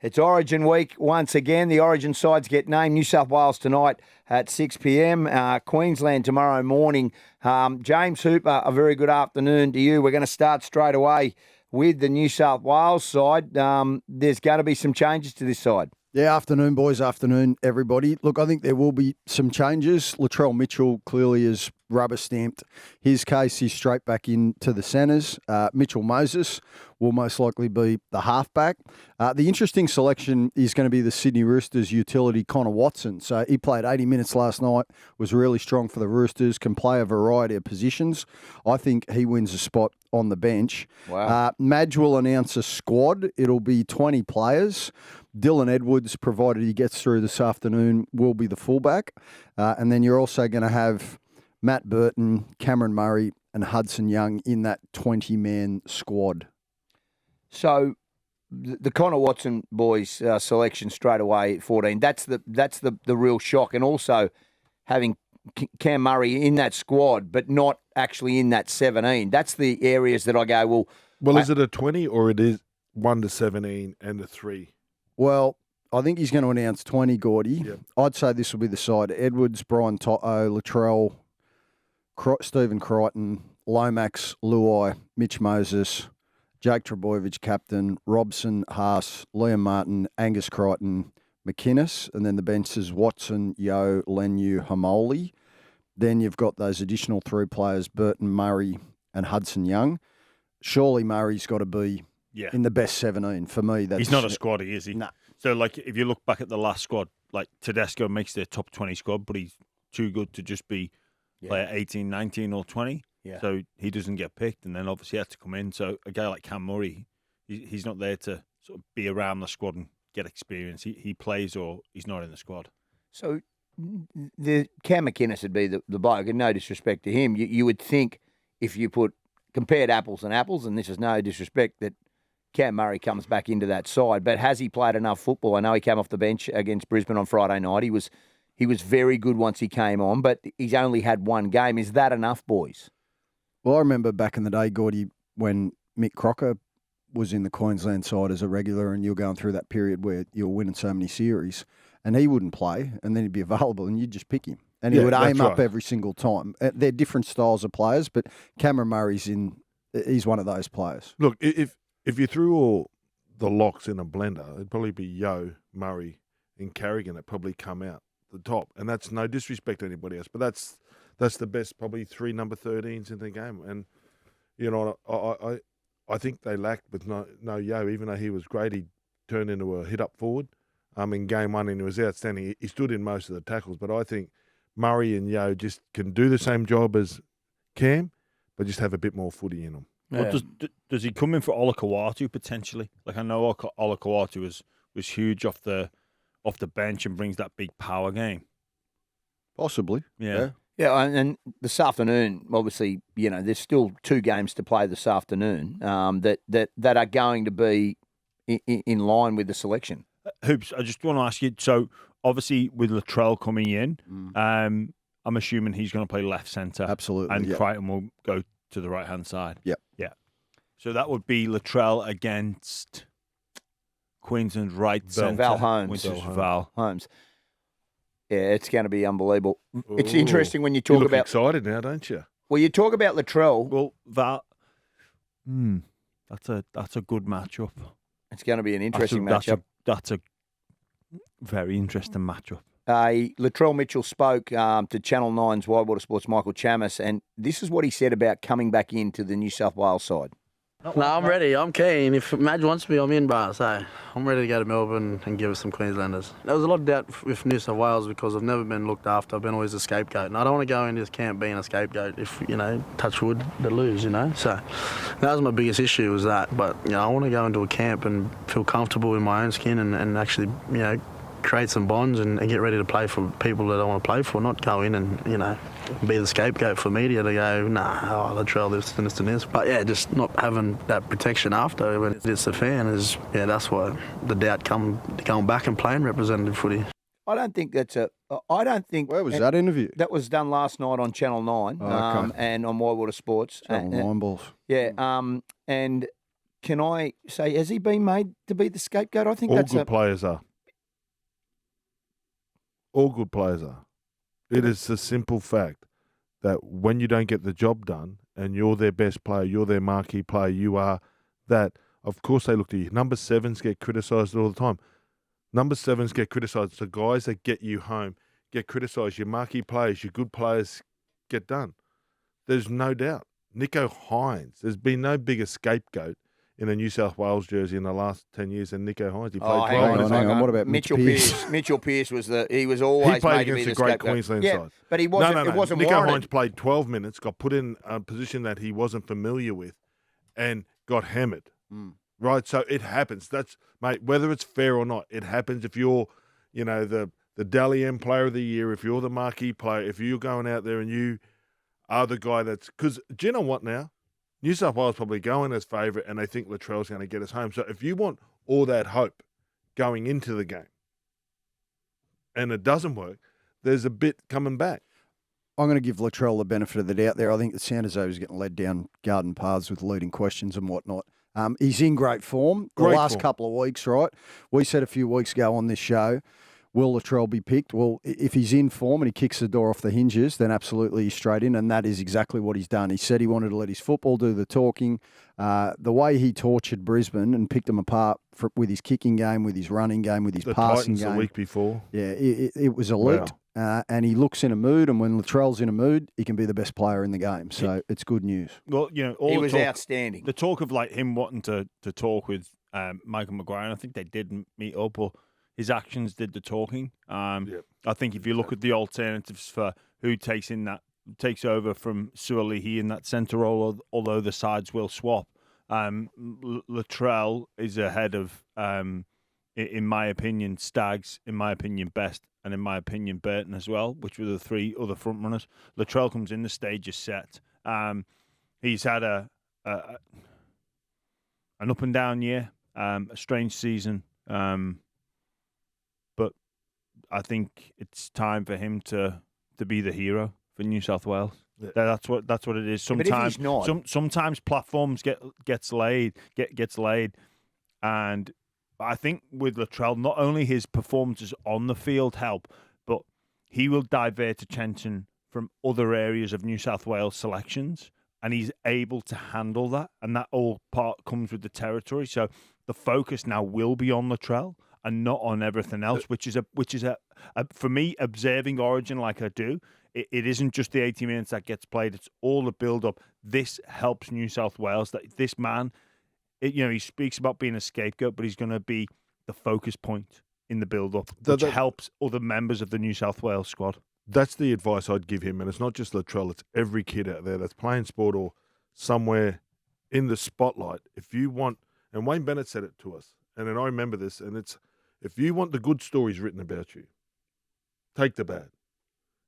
It's Origin week once again. The Origin sides get named. New South Wales tonight at 6 p.m. Queensland tomorrow morning. James Hooper, a very good afternoon to you. We're going to start straight away with the New South Wales side. There's going to be some changes to this side. Yeah, afternoon, boys. Afternoon, everybody. Look, I think there will be some changes. Latrell Mitchell clearly is rubber-stamped his case. He's straight back into the centres. Mitchell Moses will most likely be the halfback. The interesting selection is going to be the Sydney Roosters utility, Connor Watson. So he played 80 minutes last night, was really strong for the Roosters, can play a variety of positions. I think he wins a spot on the bench. Wow. Madge will announce a squad. It'll be 20 players. Dylan Edwards, provided he gets through this afternoon, will be the fullback. And then you're also going to have Matt Burton, Cameron Murray and Hudson Young in that 20-man squad. So the Connor Watson boys selection straight away at 14, that's the real shock. And also having Cam Murray in that squad but not actually in that 17. That's the areas that I go, is it a 20 or it is 1 to 17 and a 3? Well, I think he's going to announce 20, Gordy. Yep. I'd say this will be the side. Edwards, Brian Toto, Latrell, Stephen Crichton, Lomax, Luai, Mitch Moses, Jake Trebojevic, captain, Robson, Haas, Liam Martin, Angus Crichton, McInnes, and then the bench is Watson, Yeo, Lenu, Hamoli. Then you've got those additional 3 players, Burton, Murray, and Hudson Young. Surely Murray's got to be in the best 17 for me. He's not a squaddie, is he? No. So, if you look back at the last squad, Tedesco makes their top 20 squad, but he's too good to just be player 18, 19 or 20. Yeah. So he doesn't get picked, and then obviously he has to come in. So a guy like Cam Murray, he's not there to sort of be around the squad and get experience. He plays or he's not in the squad. So the Cam McInnes would be the bloke, and no disrespect to him. You would think if you compared apples and apples, and this is no disrespect, that Cam Murray comes back into that side. But has he played enough football? I know he came off the bench against Brisbane on Friday night. He was very good once he came on, but he's only had one game. Is that enough, boys? Well, I remember back in the day, Gordy, when Mick Crocker was in the Queensland side as a regular and you were going through that period where you were winning so many series, and he wouldn't play, and then he'd be available, and you'd just pick him. And he would aim up every single time. They're different styles of players, but Cameron Murray's he's one of those players. Look, if you threw all the locks in a blender, it'd probably be Yeo, Murray and Carrigan that probably come out the top. And that's no disrespect to anybody else, but that's the best probably 3 number 13s in the game. And, I think they lacked with no Yeo, even though he was great. He turned into a hit-up forward in game 1 and he was outstanding. He stood in most of the tackles, but I think Murray and Yeo just can do the same job as Cam, but just have a bit more footy in them. Yeah. Well, does he come in for Olakau'atu potentially? I know Olakau'atu was huge off the bench and brings that big power game. Possibly. Yeah. Yeah, and this afternoon, obviously, there's still 2 games to play this afternoon that are going to be in line with the selection. Hoops, I just want to ask you, so obviously with Latrell coming in, I'm assuming he's going to play left centre. Absolutely. And Crichton will go to the right-hand side. Yep. Yeah. So that would be Latrell against Queensland's right centre. Val Holmes. Which is Val Holmes. Yeah, it's going to be unbelievable. Ooh. It's interesting when you talk about... excited now, don't you? Well, you talk about Latrell. Well, Val... That's a good matchup. It's going to be an interesting matchup. That's a very interesting matchup. Latrell Mitchell spoke to Channel 9's Widewater Sports' Michael Chammas, and this is what he said about coming back into the New South Wales side. No, I'm ready. I'm keen. If Madge wants me, I'm in, bro. So I'm ready to go to Melbourne and give us some Queenslanders. There was a lot of doubt with New South Wales because I've never been looked after. I've been always a scapegoat. And I don't want to go into this camp being a scapegoat if, touch wood, they lose, So that was my biggest issue was that. But, I want to go into a camp and feel comfortable in my own skin and actually, create some bonds and get ready to play for people that I want to play for, not go in and, be the scapegoat for media to go, Latrell this and this. But, just not having that protection after when it's a fan is, that's why the doubt going back and playing representative footy. I don't think Where was that interview? That was done last night on Channel 9 okay. and on Widewater Sports. Channel 9 balls. Yeah, and can I say, has he been made to be the scapegoat? I think All that's good players are. All good players are. It is the simple fact that when you don't get the job done and you're their best player, you're their marquee player, you are that, of course they look to you. Number 7s get criticised all the time. Number 7s get criticised. The guys that get you home get criticised. Your marquee players, your good players get done. There's no doubt. Nico Hines, there's been no bigger scapegoat in a New South Wales jersey in the last 10 years than Nico Hines. He played 12 minutes. hang on. What about Mitch Pearce? Mitchell Pearce he was always He played made to be against the a great scapegoat. Queensland yeah, side. but he wasn't. No. It wasn't Nico warranted. Hines played 12 minutes, got put in a position that he wasn't familiar with, and got hammered. Right, so it happens. That's, mate, whether it's fair or not, it happens. If you're, the Dally M Player of the Year, if you're the marquee player, if you're going out there and you are the guy that's, because do you know what now? New South Wales probably going as favourite, and they think Latrell's going to get us home. So if you want all that hope going into the game, and it doesn't work, there's a bit coming back. I'm going to give Latrell the benefit of the doubt there. I think it sounded as though he was getting led down garden paths with leading questions and whatnot. He's in great form. The last couple of weeks, right? We said a few weeks ago on this show, will Latrell be picked? Well, if he's in form and he kicks the door off the hinges, then absolutely he's straight in, and that is exactly what he's done. He said he wanted to let his football do the talking. The way he tortured Brisbane and picked them apart with his kicking game, with his running game, with his passing Titans game. The week before. Yeah, it was elite. Wow. And he looks in a mood, and when Latrell's in a mood, he can be the best player in the game. So it's good news. Well, all He the was talk, outstanding. The talk of like him wanting to talk with Michael Maguire, and I think they did meet up, or his actions did the talking. I think if you look at the alternatives for who takes over from Suolihi in that centre role, although the sides will swap, Latrell is ahead of, in my opinion, Staggs, in my opinion, Best, and in my opinion, Burton as well, which were the three other front runners. Latrell comes in, the stage is set. He's had an up and down year, a strange season, but I think it's time for him to be the hero for New South Wales. Yeah. That's what it is. Sometimes, but if he's not, sometimes platforms gets laid, and I think with Latrell, not only his performances on the field help, but he will divert attention from other areas of New South Wales selections, and he's able to handle that, and that all part comes with the territory. So the focus now will be on Latrell and not on everything else, which is for me, observing Origin like I do, it isn't just the 80 minutes that gets played, it's all the build-up. This helps New South Wales, that this man, he speaks about being a scapegoat, but he's going to be the focus point in the build-up, which helps other members of the New South Wales squad. That's the advice I'd give him, and it's not just Latrell, it's every kid out there that's playing sport or somewhere in the spotlight. If you want, and Wayne Bennett said it to us, and then I remember this, and it's, if you want the good stories written about you, take the bad.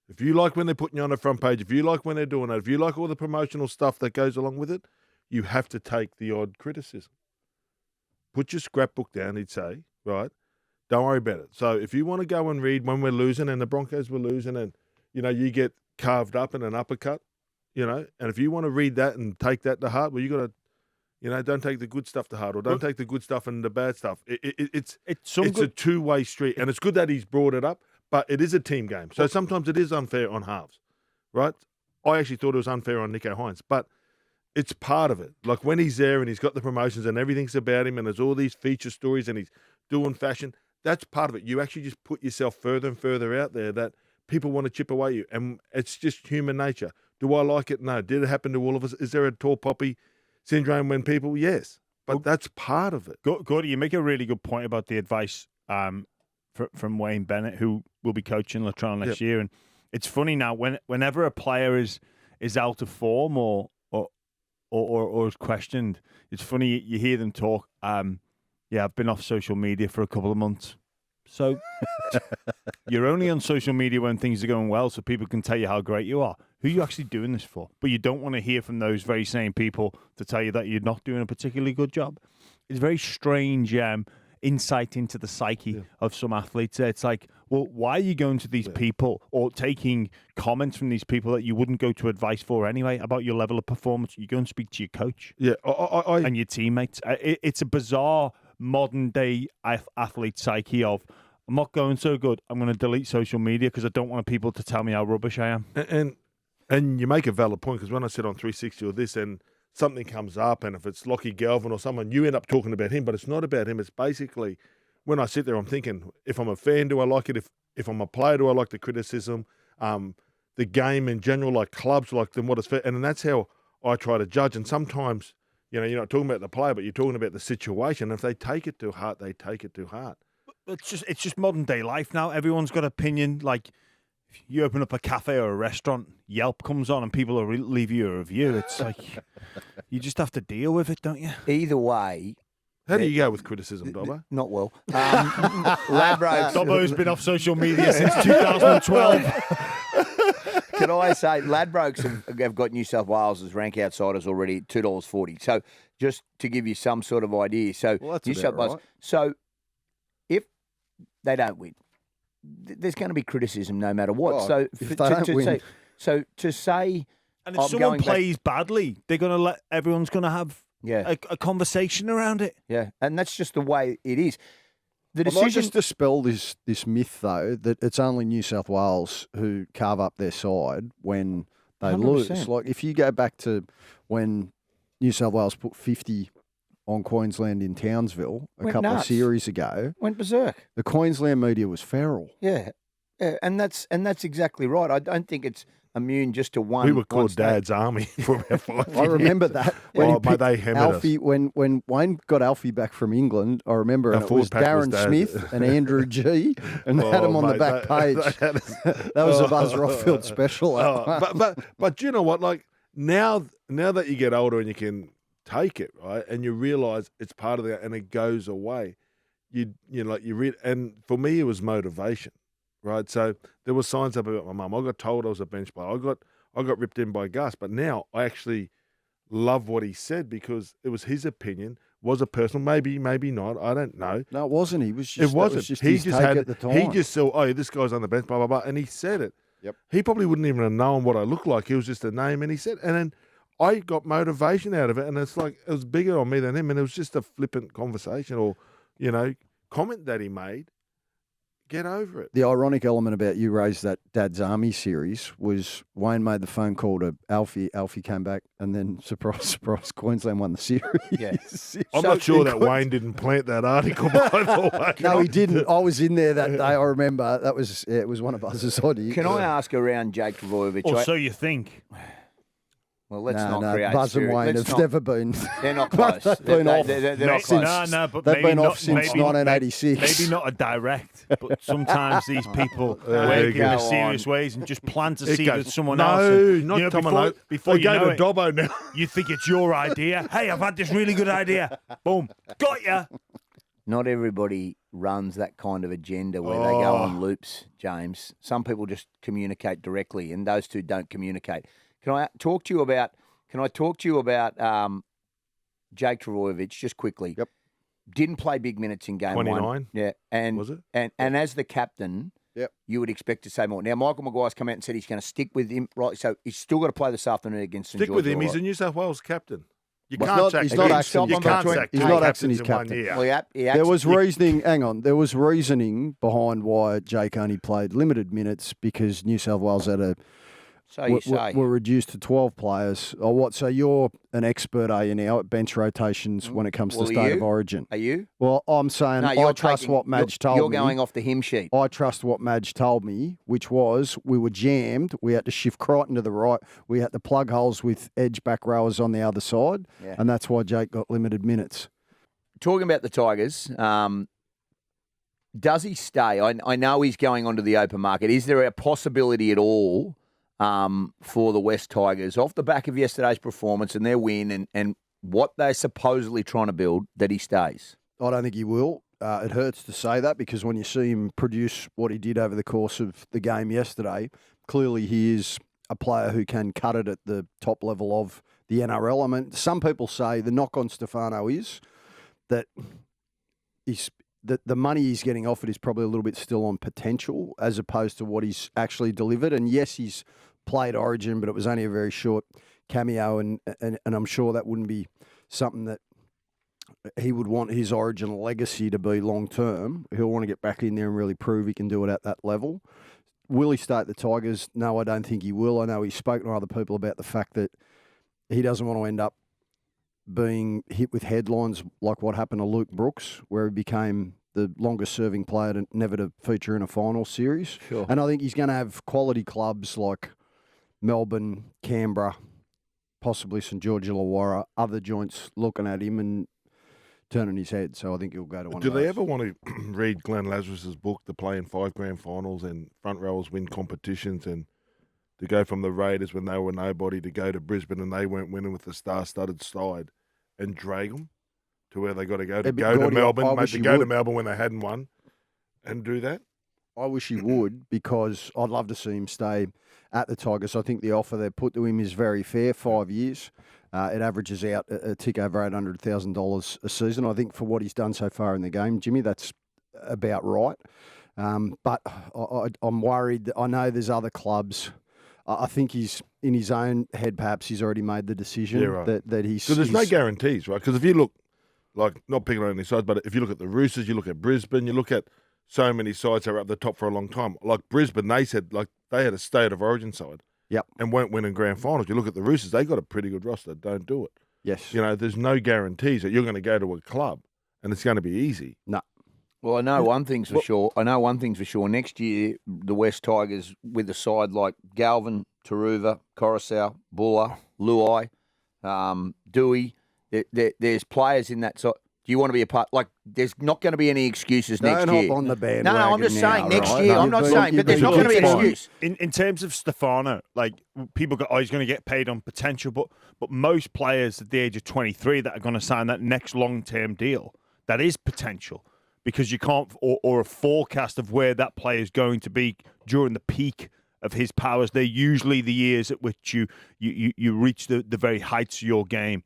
If you like when they're putting you on the front page, if you like when they're doing that, if you like all the promotional stuff that goes along with it, you have to take the odd criticism. Put your scrapbook down, he'd say, right? Don't worry about it. So if you want to go and read when we're losing and the Broncos were losing and, you get carved up in an uppercut, and if you want to read that and take that to heart, well, you got to, don't take the good stuff to heart, or don't take the good stuff and the bad stuff. It's a two-way street, and it's good that he's brought it up, but it is a team game. So sometimes it is unfair on halves, right? I actually thought it was unfair on Nico Hines, but it's part of it. Like when he's there and he's got the promotions and everything's about him and there's all these feature stories and he's doing fashion, that's part of it. You actually just put yourself further and further out there that people want to chip away you. And it's just human nature. Do I like it? No. Did it happen to all of us? Is there a tall poppy syndrome when people? Yes. But that's part of it. Gordy, you make a really good point about the advice from Wayne Bennett, who will be coaching Latrell next year. And it's funny now, whenever a player is out of form or is questioned, it's funny, you hear them talk. I've been off social media for a couple of months. So you're only on social media when things are going well so people can tell you how great you are. Who are you actually doing this for? But you don't want to hear from those very same people to tell you that you're not doing a particularly good job. It's very strange insight into the psyche of some athletes. It's like, Well, why are you going to these people or taking comments from these people that you wouldn't go to advice for anyway about your level of performance? You go and speak to your coach and your teammates. It's a bizarre modern day athlete psyche of, I'm not going so good, I'm going to delete social media because I don't want people to tell me how rubbish I am. And you make a valid point, because when I sit on 360 or this and something comes up, and if it's Lockie Galvin or someone, you end up talking about him, but it's not about him. It's basically, when I sit there, I'm thinking, if I'm a fan, do I like it? If I'm a player, do I like the criticism? The game in general, like clubs, like them, what is fair? And that's how I try to judge. And sometimes, you're not talking about the player, but you're talking about the situation. If they take it to heart, they take it to heart. It's just modern day life now. Everyone's got opinion. Like, if you open up a cafe or a restaurant, Yelp comes on and people will leave you a review. It's like, you just have to deal with it, don't you? Either way. How do you go with criticism, Dobbo? Not well. Ladbrokes. Dobbo's been off social media since 2012. Can I say, Ladbrokes have got New South Wales as rank outsiders already, $2.40. So just to give you some sort of idea. So Well, that's New about South Wales. right. So if they don't win, there's going to be criticism no matter what. Oh, So if they don't win. to say, And if I'm someone going back- plays badly, they're going to let everyone's going to have yeah, a conversation around it. yeah, and that's just the way it is. The I might decision. just dispel this myth, though, that it's only New South Wales who carve up their side when they 100%. lose. Like, if you go back to when New South Wales put 50 on Queensland in Townsville a Went couple nuts. of series ago, Went berserk. the Queensland media was feral. Yeah, and that's exactly right. I don't think it's immune just to one. We were one called state. Dad's Army for about 5 years. I remember that. Oh, he mate, picked they hammered Alfie, when Wayne got Alfie back from England, I remember, and Our it was forward pack was Darren Dad. Smith and Andrew G, and they had Oh, him on the mate, back page. That was a Buzz Rothfield special. But you know what? Like, now that you get older and you can take it, right, and you realise it's part of that, and it goes away. And for me, it was motivation, right? So there were signs up about my mum. I got told I was a bench player. I got ripped in by Gus, but now I actually love what he said, because it was his opinion. Was it personal? Maybe not. I don't know. No, it wasn't. He was just. It wasn't. Just He his just take had. at the time. He just saw. Oh, this guy's on the bench. Blah blah blah, and he said it. Yep. He probably wouldn't even have known what I looked like. He was just a name, and he said. And then I got motivation out of it, and it's like it was bigger on me than him, and it was just a flippant conversation or, comment that he made. Get over it. The ironic element about you raised that Dad's Army series was Wayne made the phone call to Alfie. Alfie came back, and then surprise, surprise, Queensland won the series. Yeah. I'm not sure that Wayne didn't plant that article, by the way. No, he didn't. I was in there that day. I remember that was it was one of Buzz's ideas. Can I ask around Jake Trbojevic? Or so you think. Well, let's No, not create. Buzz and spirit. Wayne Let's have not- never been. They're not close. They've been off. They're No, not close. but They've maybe been not, off since maybe- 1986. Maybe not a direct, but sometimes these people There work you in go. mysterious ways and just plant a It seed goes, with someone no, else. And, not Tom before, and before They you go know to it, Dobbo now. you think it's your idea. Hey, I've had this really good idea. Boom, got ya. Not everybody runs that kind of agenda where they go Oh. on loops, James. Some people just communicate directly, and those two don't communicate. Can I talk to you about Jake Trbojevic just quickly? Yep. Didn't play big minutes in game 29? one. Yeah, and Was it? And as the captain, Yep. you would expect to say more. Now, Michael Maguire's come out and said he's going to stick with him, right? So he's still got to play this afternoon against St Stick with George, him. all He's a right? New South Wales captain. You Well, can't sack he's two not captains. acting You as can't captain. sack He's two not captains acting as in one captain. year. Well, he There was actually- reasoning. Hang on. There was reasoning behind why Jake only played limited minutes because New South Wales had So you say. were reduced to 12 players. Or what? So you're an expert, are you now, at bench rotations when it comes Well, to are State of you? Origin? Are you? Well, I'm saying No, I you're trust taking- what Madge told You're me. going off the hymn sheet. I trust what Madge told me, which was we were jammed. We had to shift Crichton to the right. We had to plug holes with edge back rowers on the other side. Yeah. And that's why Jake got limited minutes. Talking about the Tigers, does he stay? I know he's going onto the open market. Is there a possibility at all for the West Tigers, off the back of yesterday's performance and their win and what they're supposedly trying to build, that he stays? I don't think he will. It hurts to say that because when you see him produce what he did over the course of the game yesterday, clearly he is a player who can cut it at the top level of the NRL. I mean, some people say the knock on Stefano is that the money he's getting offered is probably a little bit still on potential as opposed to what he's actually delivered. And yes, he's played Origin, but it was only a very short cameo, and I'm sure that wouldn't be something that he would want his Origin legacy to be long term. He'll want to get back in there and really prove he can do it at that level. Will he stay at the Tigers? No, I don't think he will. I know he's spoken to other people about the fact that he doesn't want to end up being hit with headlines like what happened to Luke Brooks, where he became the longest-serving player never to feature in a final series. Sure. And I think he's going to have quality clubs like Melbourne, Canberra, possibly St George Illawarra, other joints looking at him and turning his head. So I think he'll go to one Do of those. they ever want to read Glenn Lazarus's book to play in 5 grand finals and front rowers win competitions and to go from the Raiders when they were nobody to go to Brisbane and they weren't winning with the star-studded side and drag them to where they got to go to Melbourne, to Melbourne when they hadn't won and do that? I wish he would, because I'd love to see him stay at the Tigers. I think the offer they put to him is very fair, 5 years. It averages out a tick over $800,000 a season. I think for what he's done so far in the game, Jimmy, that's about right. But I'm worried. I know there's other clubs. I think he's in his own head. Perhaps he's already made the decision that he's. Because there's no guarantees, right? Because if you look, like, not picking on any sides, but if you look at the Roosters, you look at Brisbane, you look at so many sides that are up the top for a long time. Like Brisbane, they said like they had a state of origin side. Yep. And weren't winning grand finals. You look at the Roosters, they got a pretty good roster. Don't do it. Yes. You know, there's no guarantees that you're going to go to a club and it's going to be easy. No. Well, I know one thing's for sure. Next year, the West Tigers, with a side like Galvin, Taruva, Coruscant, Buller, Luai, Dewey, there's players in that side. Do you want to be a part? Like, there's not going to be any excuses next year. Don't hop on the bandwagon. No, I'm just saying next year. No, I'm not saying, but there's not going to be an excuse. In terms of Stefano, like, people go, he's going to get paid on potential, but most players at the age of 23 that are going to sign that next long-term deal, that is potential, because you can't, or a forecast of where that player is going to be during the peak of his powers. They're usually the years at which you reach the very heights of your game.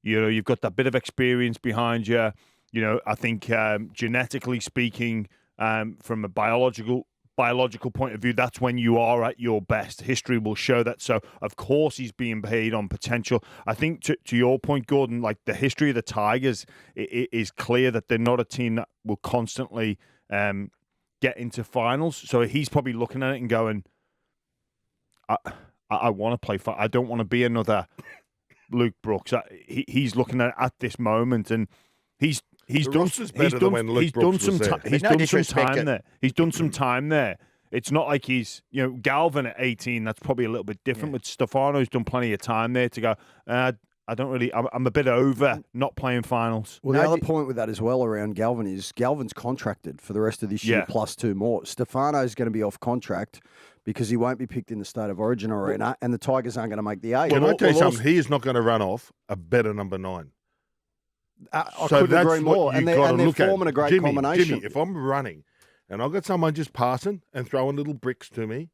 You know, you've got that bit of experience behind you. You know, I think genetically speaking, from a biological point of view, that's when you are at your best. History will show that. So, of course, he's being paid on potential. I think to your point, Gordon, like, the history of the Tigers is clear that they're not a team that will constantly get into finals. So he's probably looking at it and going, I want to play. I don't want to be another Luke Brooks. He's looking at this moment, and he's done some time there. He's done some time there. It's not like he's, you know, Galvin at 18. That's probably a little bit different. But Stefano's done plenty of time there to go. I don't really. I'm a bit over not playing finals. Well, the other point with that as well around Galvin is Galvin's contracted for the rest of this year plus 2 more. Stefano's going to be off contract because he won't be picked in the State of Origin arena, and the Tigers aren't going to make the 8. Can I tell you something? He is not going to run off a better number 9. I couldn't agree more. And they're forming a great combination. Jimmy, if I'm running and I've got someone just passing and throwing little bricks to me,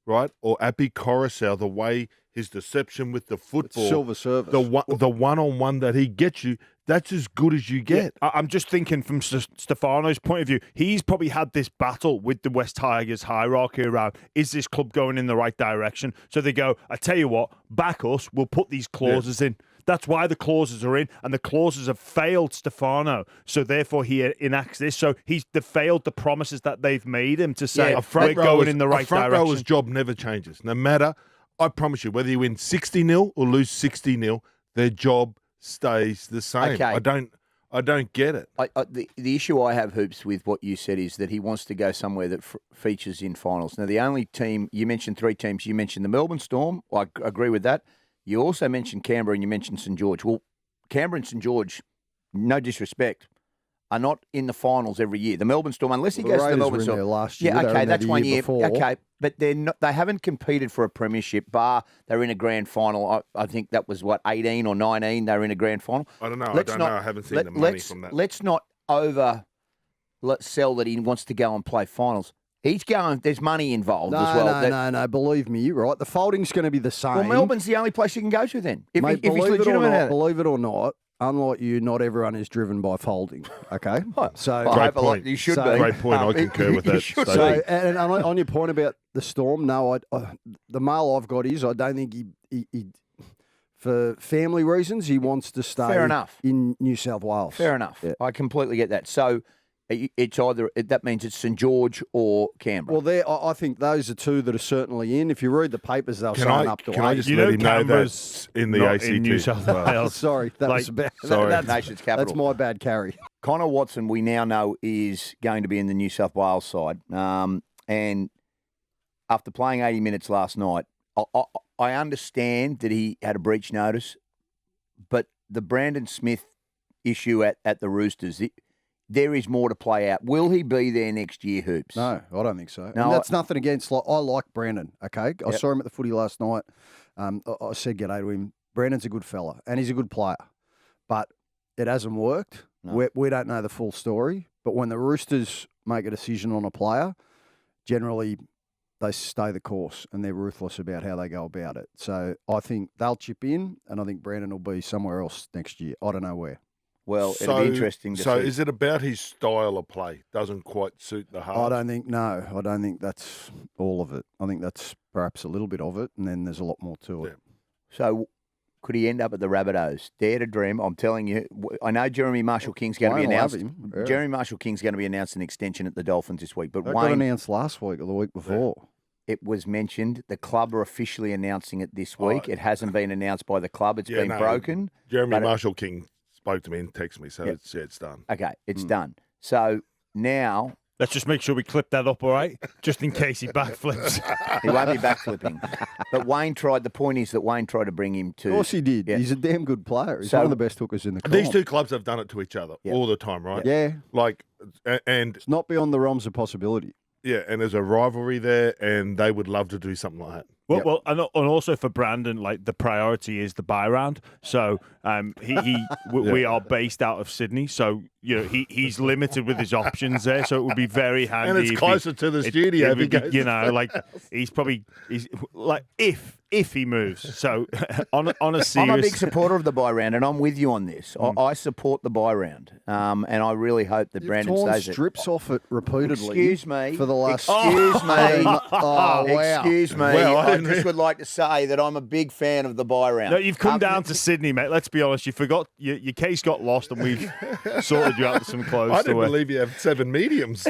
right, or Appy Coruscant, the way his deception with the football, silver service, the one-on-one that he gets you, that's as good as you get. Yeah, I'm just thinking from Stefano's point of view, he's probably had this battle with the West Tigers hierarchy around, is this club going in the right direction? So they go, I tell you what, back us, we'll put these clauses in. That's why the clauses are in, and the clauses have failed Stefano. So therefore, he enacts this. So they've failed the promises that they've made him to say, we're going in the right direction. A front rower's job never changes. No matter, I promise you, whether you win 60-0 or lose 60-0, their job stays the same. Okay. I don't get it. The issue I have, Hoops, with what you said is that he wants to go somewhere that features in finals. Now, the only team, you mentioned 3 teams. You mentioned the Melbourne Storm. I agree with that. You also mentioned Canberra and you mentioned St George. Well, Canberra and St George, no disrespect, are not in the finals every year. The Melbourne Storm, unless he goes to the Melbourne Storm. Last year. Yeah, okay, that's 1 year. Before. Okay, but they haven't competed for a premiership, bar they're in a grand final. I think that was, 18 or 19, they were in a grand final. I don't know. I haven't seen the money from that. Let's not sell that he wants to go and play finals. He's going, there's money involved as well. No, believe me, you're right. The folding's going to be the same. Well, Melbourne's the only place you can go to then. Mate, believe it or not, unlike you, not everyone is driven by folding. Okay, so I Great hope a lot- point. you should So- be. Great point. I concur with you that. should Stacey. be. So, and on your point about the Storm, no, the mail I've got is I don't think he for family reasons, he wants to stay Fair enough. in New South Wales. Fair enough. Yeah. I completely get that. So it's either that means it's St George or Canberra. Well, I think those are two that are certainly in. If you read the papers, they'll Can sign I up to can I eight. just You let know him know Canberra's that's in the not ACT in New South Wales. Sorry, that Like, was bad. sorry. That's, Nation's capital. that's my bad carry. Connor Watson, we now know, is going to be in the New South Wales side. And after playing 80 minutes last night, I understand that he had a breach notice, but the Brandon Smith issue at the Roosters, there is more to play out. Will he be there next year, Hoops? No, I don't think so. No, And that's nothing against. I like Brandon. Okay, I Yep. saw him at the footy last night. I said g'day to him. Brandon's a good fella, and he's a good player, but it hasn't worked. No. We don't know the full story, but when the Roosters make a decision on a player, generally they stay the course and they're ruthless about how they go about it. So I think they'll chip in, and I think Brandon will be somewhere else next year. I don't know where. Well, it'll be interesting to So see. is it about his style of play? Doesn't quite suit the half. I don't think that's all of it. I think that's perhaps a little bit of it, and then there's a lot more to it. So could he end up at the Rabbitohs? Dare to dream. I'm telling you. I know Jeremy Marshall King's going to be Wayne will have announced. him, yeah. Jeremy Marshall King's going to be announced an extension at the Dolphins this week. But That got Wayne, announced last week or the week before. it was mentioned. The club are officially announcing it this week. It hasn't been announced by the club. It's Yeah, been no. broken. Jeremy but it- Marshall King spoke to me and texted me, so Yep. it's done. Okay, it's done. So now Let's just make sure we clip that up, all right? Just in case he backflips. he won't be backflipping. But Wayne tried. The point is that Wayne tried to bring him to. Of course he did. Yeah. He's a damn good player. He's So- one of the best hookers in the comp. These two clubs have done it to each other Yeah. all the time, right? Yeah. Like, and It's not beyond the realms of possibility. yeah, and there's a rivalry there, and they would love to do something like that. Well, Yep. well, and also for Brandon, like the priority is the buy round. So we are based out of Sydney, so he's limited with his options there. So it would be very handy. And it's if closer to the studio it if he would be, goes you know, like he's like if he moves. So on a I'm a serious. big supporter of the buy round, and I'm with you on this. I support the buy round, and I really hope that You've Brandon torn stays it. strips off it repeatedly. Excuse me. For the last... Excuse me. Oh, wow. Excuse me. Well, I I didn't just would like to say that I'm a big fan of the buy round. No, you've come down to Sydney, mate. Let's be honest. You forgot your case got lost, and we've sorted you out with some clothes. I to didn't wear. believe you have 7 mediums.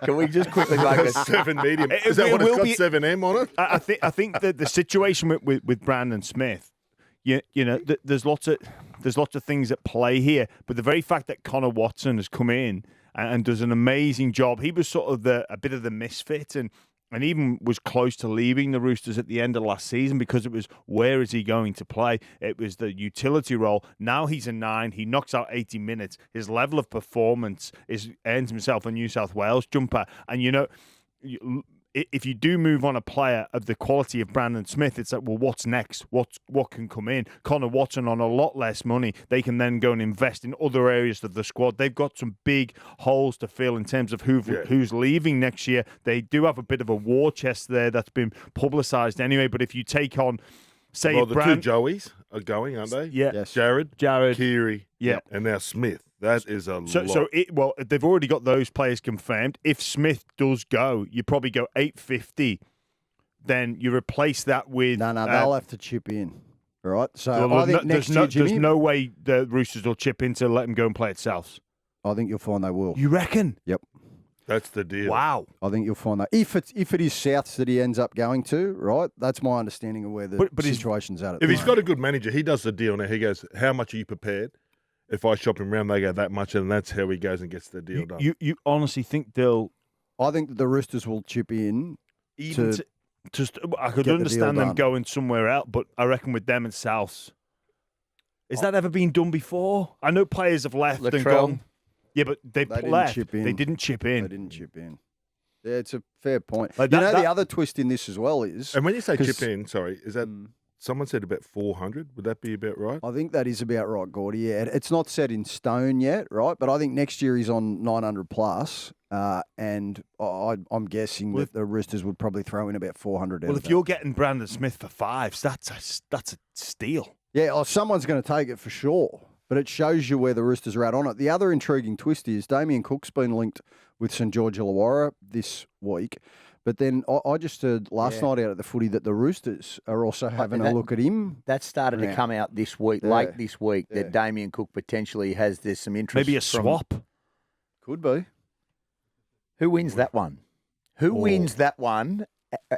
Can we just quickly make a 7 medium. It- Is that it what it's will got? be- 7M on it? I think that the situation with Brandon Smith, you know, there's lots of things at play here. But the very fact that Connor Watson has come in and does an amazing job, he was sort of a bit of the misfit and even was close to leaving the Roosters at the end of last season because it was where is he going to play? It was the utility role. Now he's a 9. He knocks out 80 minutes. His level of performance earns himself a New South Wales jumper. And, you know, if you do move on a player of the quality of Brandon Smith, it's like, well, what's next? What can come in? Connor Watson on a lot less money. They can then go and invest in other areas of the squad. They've got some big holes to fill in terms of who's leaving next year. They do have a bit of a war chest there that's been publicised anyway. But if you take on, say, Well, the two Joeys are going, aren't they? yeah, Yes. Jared, Kiri, Keary, and now Smith. That is a lot. So they've already got those players confirmed. If Smith does go, you probably go 850. Then you replace that with No, they'll have to chip in. All right? So well, I think next year, there's Jimmy, no way the Roosters will chip in to let him go and play it south. I think you'll find they will. You reckon? Yep. That's the deal. Wow. I think you'll find that. If it is Souths that he ends up going to, right, that's my understanding of where the But he's- situation's at. If he's got a good manager, he does the deal now. He goes, how much are you prepared? If I shop him around, they go that much, and that's how he goes and gets the deal done. You honestly think they'll I think that the Roosters will chip in. even To just? I could get the understand deal them done. going somewhere else, but I reckon with them and Souths, has that ever been done before? I know players have left and Latrell. gone. Yeah, but they've They didn't left. chip in. They didn't chip They in. didn't chip in. Yeah, it's a fair point. Like you that- know, the that- other twist in this as well is and when you say 'cause- chip in, sorry, is that someone said about 400? Would that be about right? I think that is about right, Gordy. Yeah, it's not set in stone yet, right? But I think next year he's on 900 plus, and I'm guessing that the Roosters would probably throw in about 400. Well, out if of you're getting Brandon Smith for 5s, that's a steal. Yeah, someone's going to take it for sure, but it shows you where the Roosters are at on it. The other intriguing twist is Damien Cook's been linked with St George Illawarra this week, but then I just heard last night out at the footy that the Roosters are also having a look at him. That started to come out this week, late this week, that Damien Cook potentially there's some interest. Maybe a swap. Could be. Who wins that one? Who wins that one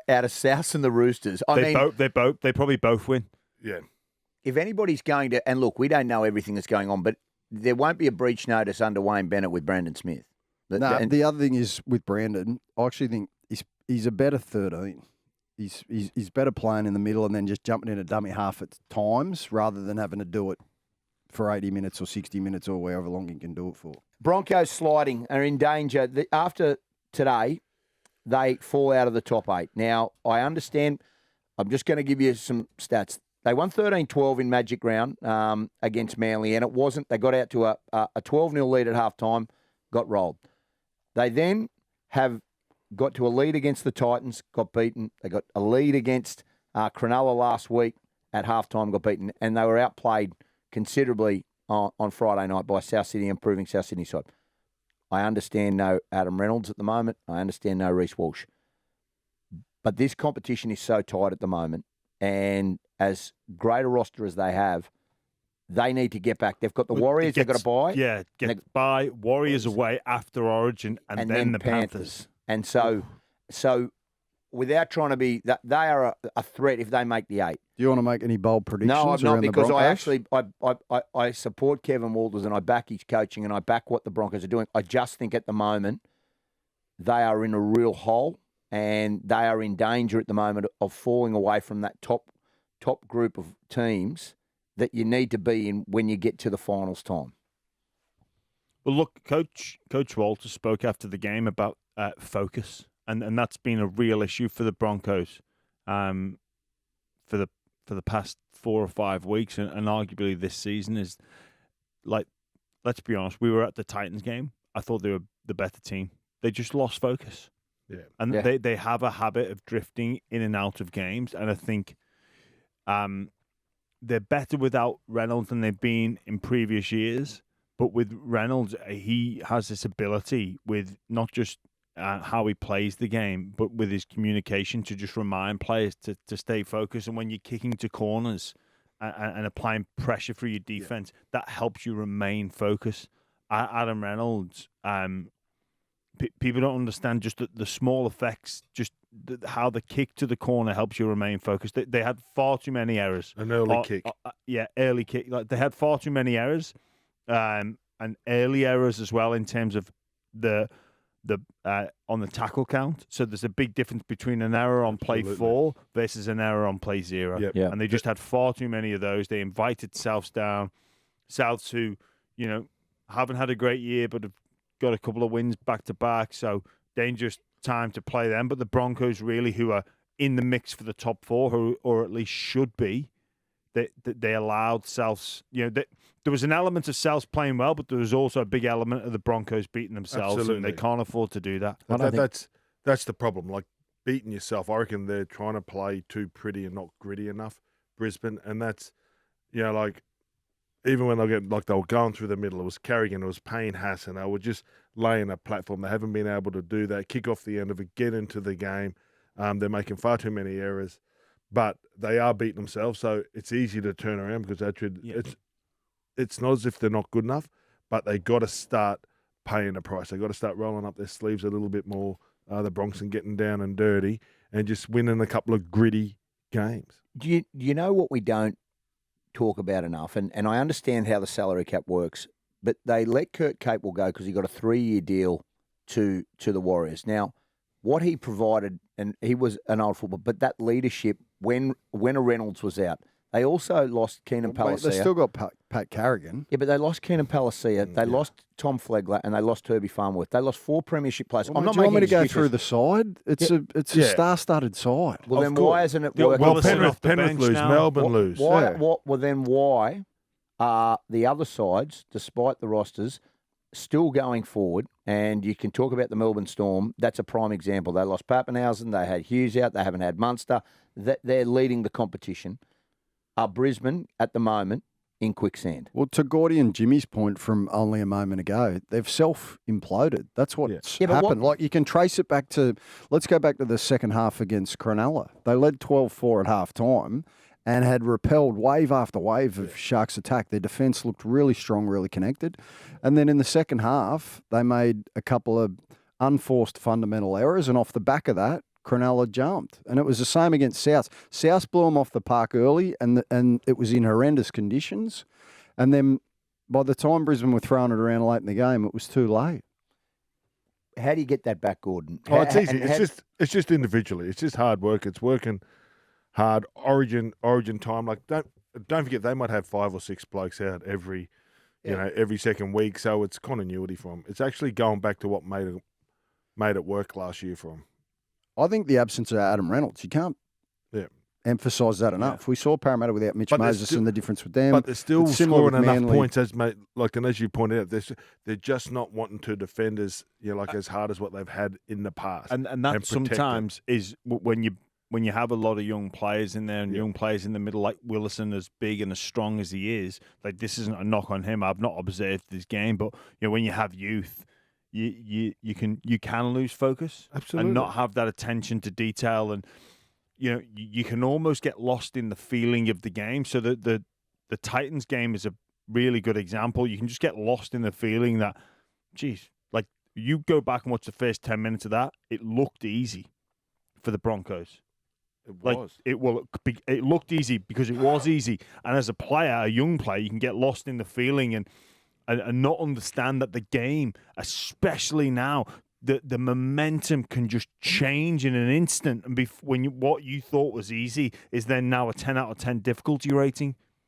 out of Souths and the Roosters? They probably both win. Yeah. If anybody's going to, and look, we don't know everything that's going on, but there won't be a breach notice under Wayne Bennett with Brandon Smith. The other thing is with Brandon, I actually think he's a better 13. He's better playing in the middle and then just jumping in a dummy half at times rather than having to do it for 80 minutes or 60 minutes or however long he can do it for. Broncos sliding are in danger. After today, they fall out of the top 8. Now, I understand. I'm just going to give you some stats. They won 13-12 in Magic Round against Manly, and it wasn't. They got out to a 12-0 lead at halftime, got rolled. They then have got to a lead against the Titans, got beaten. They got a lead against Cronulla last week at halftime, got beaten, and they were outplayed considerably on Friday night by South Sydney, improving South Sydney side. I understand no Adam Reynolds at the moment. I understand no Reece Walsh. But this competition is so tight at the moment, and as great a roster as they have, they need to get back. They've got the Warriors, they've got to buy. Yeah, buy Warriors away after Origin, and then the Panthers. And so without trying to be, they are a threat if they make the 8. Do you want to make any bold predictions? No, I'm not, because I support Kevin Walters and I back his coaching and I back what the Broncos are doing. I just think at the moment they are in a real hole and they are in danger at the moment of falling away from that top group of teams that you need to be in when you get to the finals time. Well, look, Coach Walters spoke after the game about focus, and that's been a real issue for the Broncos for the past 4 or 5 weeks, and arguably this season is like, let's be honest, we were at the Titans game. I thought they were the better team. They just lost focus. Yeah. And they have a habit of drifting in and out of games, and I think they're better without Reynolds than they've been in previous years. But with Reynolds, he has this ability with not just how he plays the game, but with his communication to just remind players to stay focused. And when you're kicking to corners and applying pressure for your defense, that helps you remain focused. Adam Reynolds, people don't understand just the small effects, just how the kick to the corner helps you remain focused. They had far too many errors. An early kick. Early kick. Like, they had far too many errors, and early errors as well in terms of the on the tackle count. So there's a big difference between an error on play 4 versus an error on play 0. Yep. Yeah. And they just had far too many of those. They invited Souths down. Souths who, haven't had a great year, but have got a couple of wins back to back. So dangerous time to play them. But the Broncos really, who are in the mix for the top 4, or at least should be, they allowed Souths, there was an element of Souths playing well, but there was also a big element of the Broncos beating themselves. Absolutely. And they can't afford to do that. That's the problem. Like, beating yourself. I reckon they're trying to play too pretty and not gritty enough, Brisbane. And that's, even when they were going through the middle, it was Carrigan, it was Payne Hassan. They were just laying a platform. They haven't been able to do that. Kick off the end of it, get into the game. They're making far too many errors, but they are beating themselves. So it's easy to turn around because it's not as if they're not good enough, but they got to start paying the price. They got to start rolling up their sleeves a little bit more. The Bronx and getting down and dirty and just winning a couple of gritty games. Do you know what we don't talk about enough? And I understand how the salary cap works, but they let Kurt Capewell go because he got a 3-year deal to the Warriors. Now, what he provided, and he was an old footballer, but that leadership when a Reynolds was out. They also lost Keenan Palasia. They still got Pat Carrigan. Yeah, but they lost Keenan Palasia. They lost Tom Flegler, and they lost Herbie Farnworth. They lost 4 premiership players. Well, do you want me to go through the side? It's a star-studded side. Well, then why isn't it working? Well, Penrith lose, Melbourne lose. Well, then why are the other sides, despite the rosters, still going forward? And you can talk about the Melbourne Storm. That's a prime example. They lost Pappenhausen. They had Hughes out. They haven't had Munster. They're leading the competition. are Brisbane at the moment in quicksand. Well, to Gordy and Jimmy's point from only a moment ago, they've self-imploded. That's what's Yeah, but happened. Like, you can trace it back to, let's go back to the second half against Cronulla. They led 12-4 at half-time and had repelled wave after wave of Sharks' attack. Their defence looked really strong, really connected. And then in the second half, they made a couple of unforced fundamental errors, and off the back of that, Cronulla jumped. And it was the same against South. South blew them off the park early, and it was in horrendous conditions. And then by the time Brisbane were throwing it around late in the game, it was too late. How do you get that back, Gordon? Oh, it's easy. It's just individually. It's just hard work. It's working hard. Origin time. Like, don't forget, they might have 5 or 6 blokes out every second week. So it's continuity for them. It's actually going back to what made it work last year for them. I think the absence of Adam Reynolds, you can't emphasise that enough. We saw Parramatta without Mitch Moses and the difference with them. But they're still It's similar scoring with enough Manly. points, as you pointed out. They're just not wanting to defend as as hard as what they've had in the past. And that protect sometimes is when you have a lot of young players in there and young players in the middle, like Willison, as big and as strong as he is. Like, this isn't a knock on him. I've not observed this game, but when you have youth, you can lose focus. Absolutely. And not have that attention to detail, and you can almost get lost in the feeling of the game. So the Titans game is a really good example. You can just get lost in the feeling that, geez, like, you go back and watch the first 10 minutes of that, it looked easy for the Broncos. It was. It looked easy because it was easy. And as a player, a young player, you can get lost in the feeling and not understand that the game, especially now, the momentum can just change in an instant. And what you thought was easy is then now a 10 out of 10 difficulty rating.